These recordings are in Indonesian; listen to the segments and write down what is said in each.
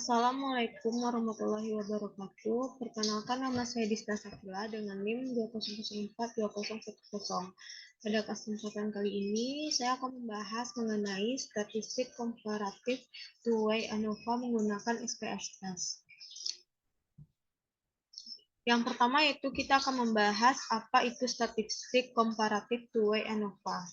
Assalamualaikum warahmatullahi wabarakatuh. Perkenalkan, nama saya Dista Sakila dengan NIM 20042010. Pada kesempatan kali ini, saya akan membahas mengenai statistik komparatif two-way ANOVA menggunakan SPSS. Yang pertama yaitu kita akan membahas apa itu statistik komparatif two-way ANOVA.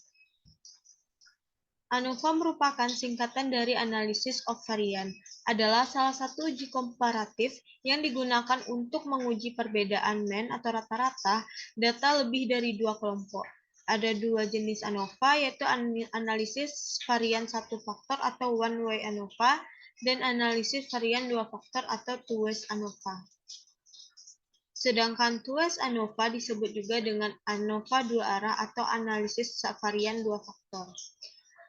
ANOVA merupakan singkatan dari Analysis of Variance, adalah salah satu uji komparatif yang digunakan untuk menguji perbedaan mean atau rata-rata data lebih dari dua kelompok. Ada dua jenis ANOVA, yaitu analisis varian satu faktor atau one-way ANOVA dan analisis varian dua faktor atau two-way ANOVA. Sedangkan two-way ANOVA disebut juga dengan ANOVA dua arah atau analisis varian dua faktor.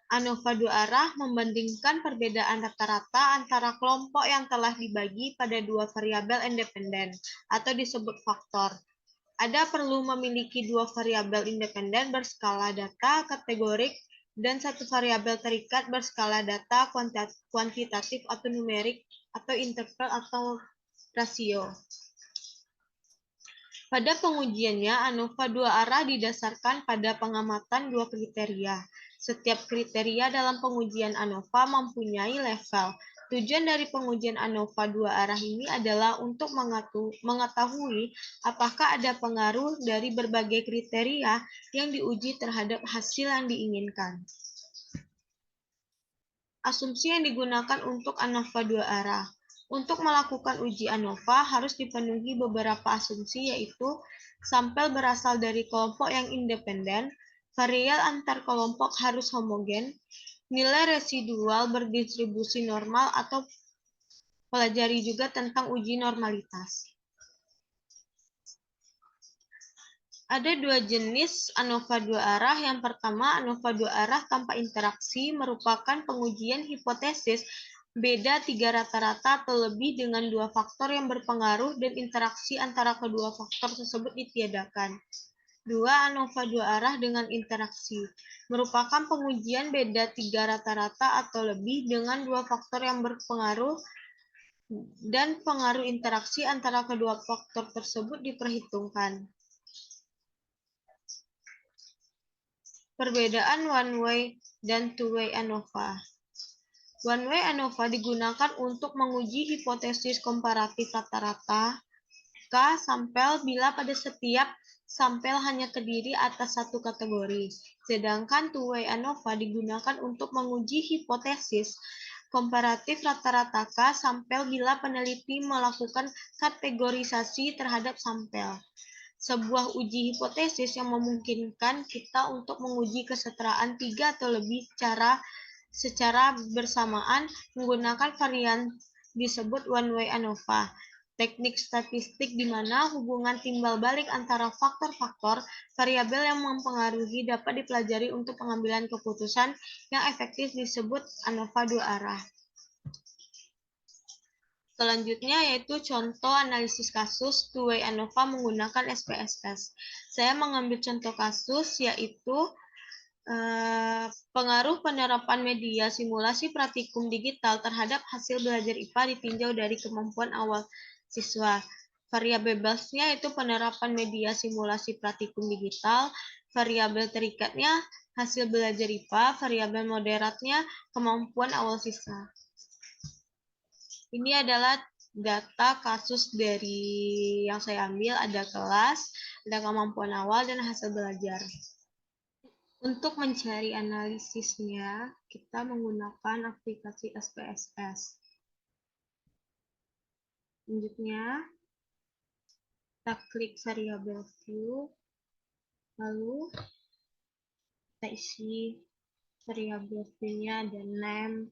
ANOVA dua arah membandingkan perbedaan rata-rata antara kelompok yang telah dibagi pada dua variabel independen atau disebut faktor. Ada perlu memiliki dua variabel independen berskala data kategorik dan satu variabel terikat berskala data kuantitatif atau numerik atau interval atau rasio. Pada pengujiannya, ANOVA dua arah didasarkan pada pengamatan dua kriteria. Setiap kriteria dalam pengujian ANOVA mempunyai level. Tujuan dari pengujian ANOVA dua arah ini adalah untuk mengetahui apakah ada pengaruh dari berbagai kriteria yang diuji terhadap hasil yang diinginkan. Asumsi yang digunakan untuk ANOVA dua arah. Untuk melakukan uji ANOVA harus dipenuhi beberapa asumsi, yaitu sampel berasal dari kelompok yang independen, varial antar kelompok harus homogen, nilai residual berdistribusi normal, atau pelajari juga tentang uji normalitas. Ada dua jenis ANOVA dua arah. Yang pertama, ANOVA dua arah tanpa interaksi merupakan pengujian hipotesis beda tiga rata-rata atau lebih dengan dua faktor yang berpengaruh dan interaksi antara kedua faktor tersebut ditiadakan. Dua, ANOVA dua arah dengan interaksi merupakan pengujian beda tiga rata-rata atau lebih dengan dua faktor yang berpengaruh dan pengaruh interaksi antara kedua faktor tersebut diperhitungkan. Perbedaan one-way dan two-way ANOVA. One-way ANOVA digunakan untuk menguji hipotesis komparatif rata-rata K sampel bila pada setiap sampel hanya terdiri atas satu kategori. Sedangkan two-way ANOVA digunakan untuk menguji hipotesis komparatif rata-rata K sampel bila peneliti melakukan kategorisasi terhadap sampel. Sebuah uji hipotesis yang memungkinkan kita untuk menguji kesetaraan tiga atau lebih cara secara bersamaan menggunakan varian disebut one-way ANOVA. Teknik statistik di mana hubungan timbal balik antara faktor-faktor variabel yang mempengaruhi dapat dipelajari untuk pengambilan keputusan yang efektif disebut ANOVA dua arah. Selanjutnya yaitu contoh analisis kasus two-way ANOVA menggunakan SPSS. Saya mengambil contoh kasus yaitu pengaruh penerapan media simulasi praktikum digital terhadap hasil belajar IPA ditinjau dari kemampuan awal siswa. Variabelnya itu penerapan media simulasi praktikum digital, variabel terikatnya hasil belajar IPA, variabel moderatnya kemampuan awal siswa. Ini adalah data kasus dari yang saya ambil, ada kelas, ada kemampuan awal, dan hasil belajar. Untuk mencari analisisnya, kita menggunakan aplikasi SPSS. Selanjutnya, kita klik variable view, lalu kita isi variable view-nya, ada name,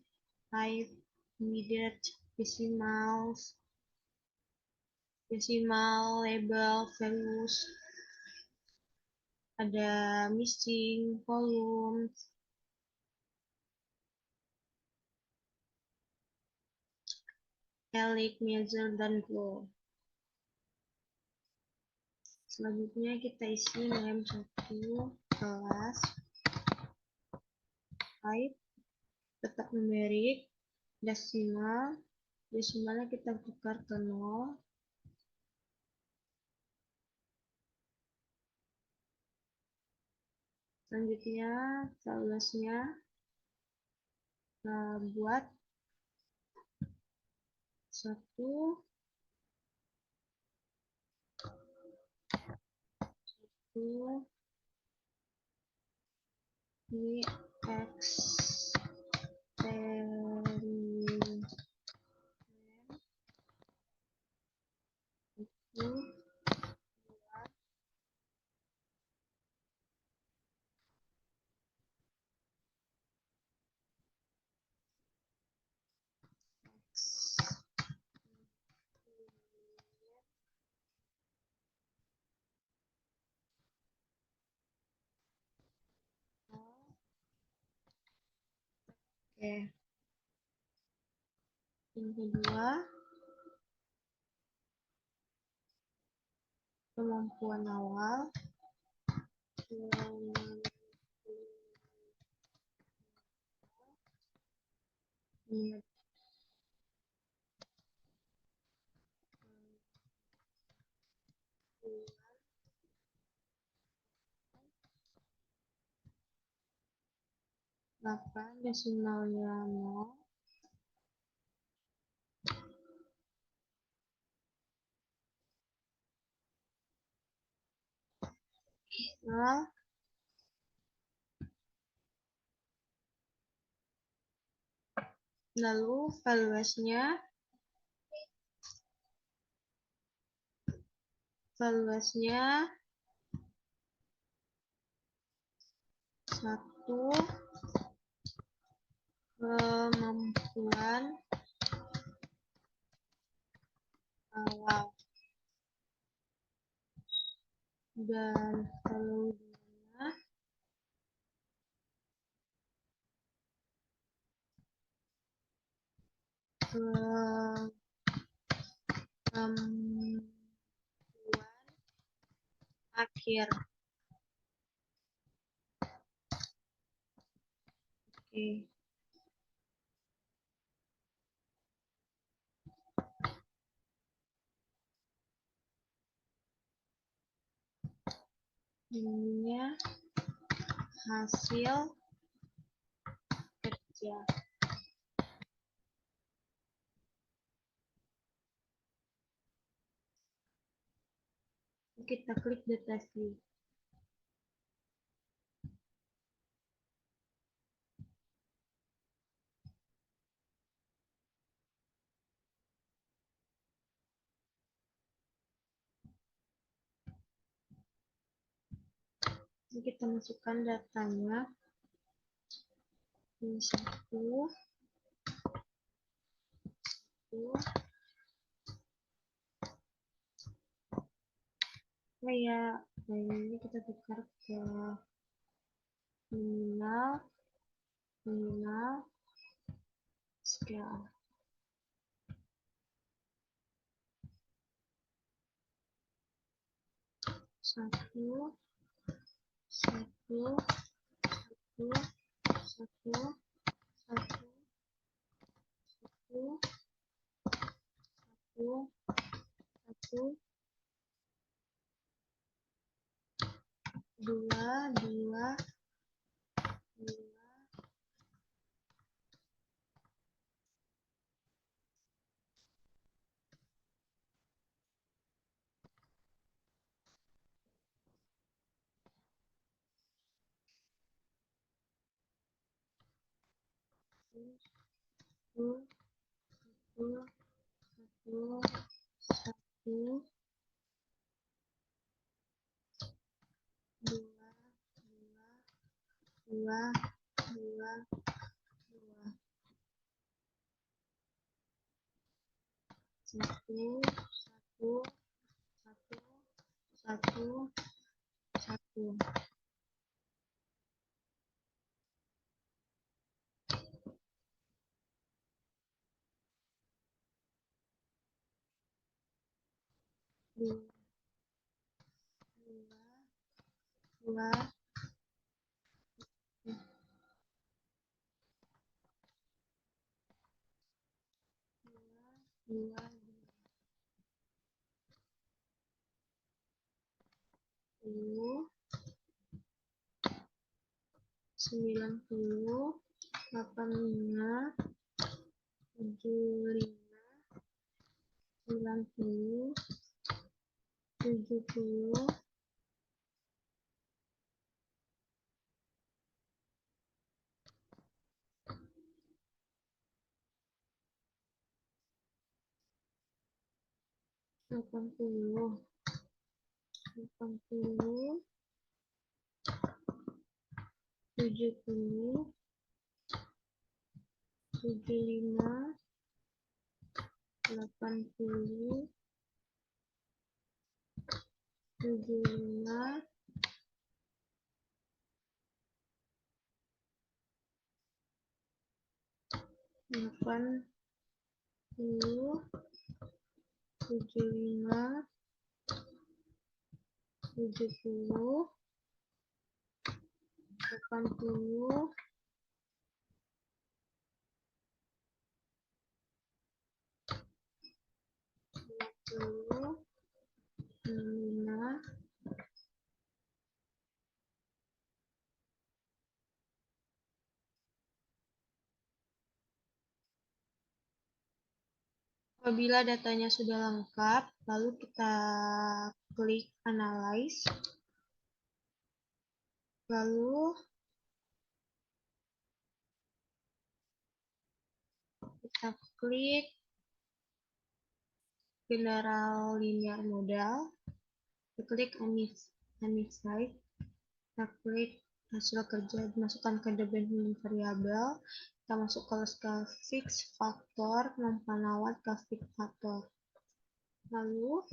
type, immediate, decimal, label, values, ada missing, column, elite, measure, dan flow. Selanjutnya kita isi name 1, kelas, type, tetap numerik, desimal, Desimalnya kita tukar ke 0. Selanjutnya, valuesnya buat 1, 1, ini eksperimen itu oke. Yang kedua, kemampuan awal. Ini 8 desimalnya 0. Nah, lalu valuesnya 1, kemampuan awal, dan kemudiannya kemampuan akhir. Oke. Ininya hasil kerja. Kita klik data sheet. Ini kita masukkan datanya. Ini 1, 1. Kayak ini kita tukar ke nominal, scale. Satu, satu, satu, satu, satu, satu, satu, dua, dua, dua, satu, satu, satu, satu, dua, dua, dua, dua, satu, satu, satu, satu, dua, dua, 90, 85, 75, 90, 70, 80, 80, 70, 75, 80, 75, 80, 75, 70, 80, 90, 95. Apabila datanya sudah lengkap, lalu kita klik Analyze. Lalu kita klik General Linear Model. Kita klik Unify. Kita klik hasil kerja, dimasukkan ke dependent variable. Kita masuk ke skala fix faktor, kemampuan awal ke fix faktor. Lalu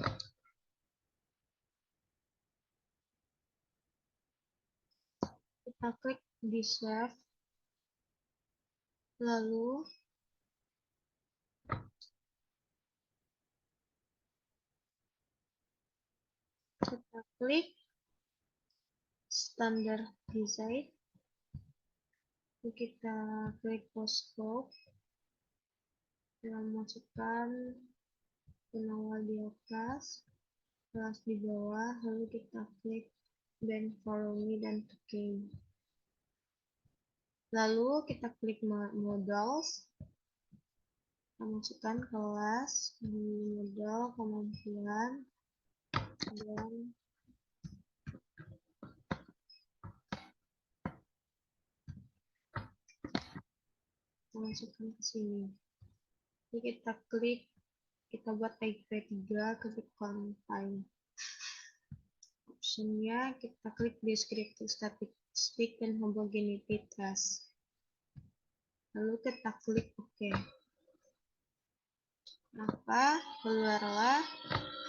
kita klik di save. Lalu kita klik standard design. Kita klik postcode. Kita masukkan penawar di atas, kelas di bawah, lalu kita klik band follow me dan OK. Lalu kita klik models, kita masukkan kelas di model kemampuan dan kita masukkan ke sini. Jadi kita klik, kita buat tag P3, klik confine. Optionnya kita klik descriptive statistic dan homogeneity test. Lalu kita klik OK. Maka keluarlah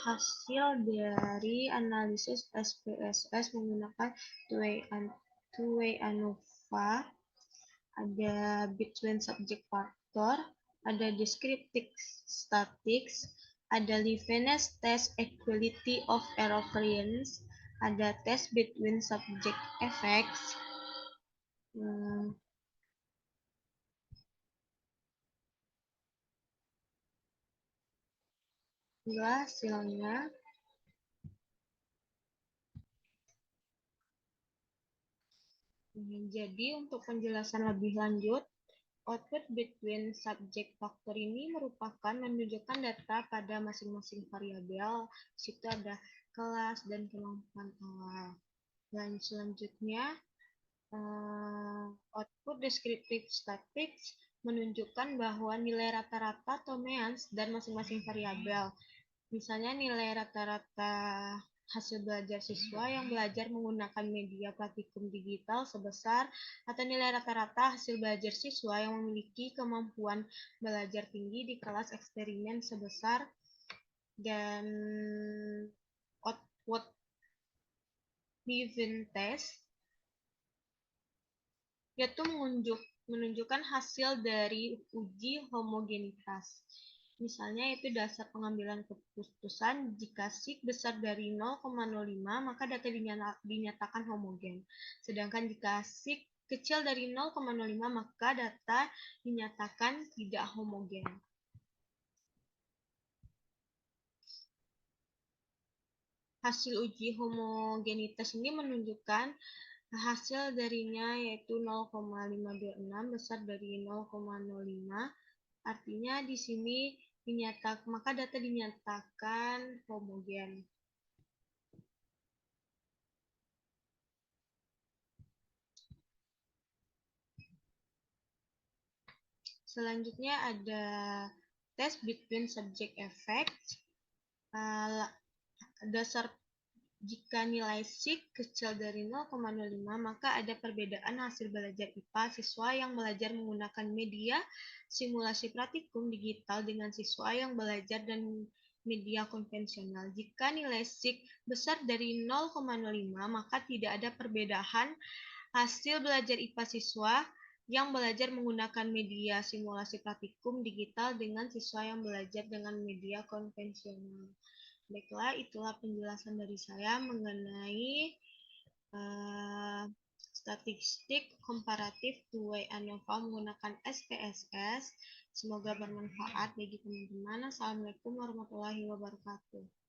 hasil dari analisis SPSS menggunakan two-way ANOVA. Ada between subject factor, ada descriptive statistics, ada Leibniz test equality of error variance, ada test between subject effects. Inilah hasilnya. Jadi untuk penjelasan lebih lanjut, output between subject factor ini merupakan menunjukkan data pada masing-masing variabel. Di situ ada kelas dan kemampuan awal. Dan selanjutnya, output descriptive statistics menunjukkan bahwa nilai rata-rata atau means dan masing-masing variabel. Misalnya nilai rata-rata hasil belajar siswa yang belajar menggunakan media praktikum digital sebesar, atau nilai rata-rata hasil belajar siswa yang memiliki kemampuan belajar tinggi di kelas eksperimen sebesar, dan output Leibniz test yaitu menunjukkan hasil dari uji homogenitas. Misalnya itu dasar pengambilan keputusan, jika sig besar dari 0,05 maka data dinyatakan homogen. Sedangkan jika sig kecil dari 0,05 maka data dinyatakan tidak homogen. Hasil uji homogenitas ini menunjukkan hasil darinya yaitu 0,526 besar dari 0,05. Artinya di sini maka data dinyatakan homogen. Selanjutnya ada test between subject effect. Dasar jika nilai SIG kecil dari 0,05, maka ada perbedaan hasil belajar IPA siswa yang belajar menggunakan media simulasi praktikum digital dengan siswa yang belajar dan media konvensional. Jika nilai SIG besar dari 0,05, maka tidak ada perbedaan hasil belajar IPA siswa yang belajar menggunakan media simulasi praktikum digital dengan siswa yang belajar dengan media konvensional. Baiklah, itulah penjelasan dari saya mengenai statistik komparatif two-way ANOVA menggunakan SPSS. Semoga bermanfaat bagi teman-teman. Assalamualaikum warahmatullahi wabarakatuh.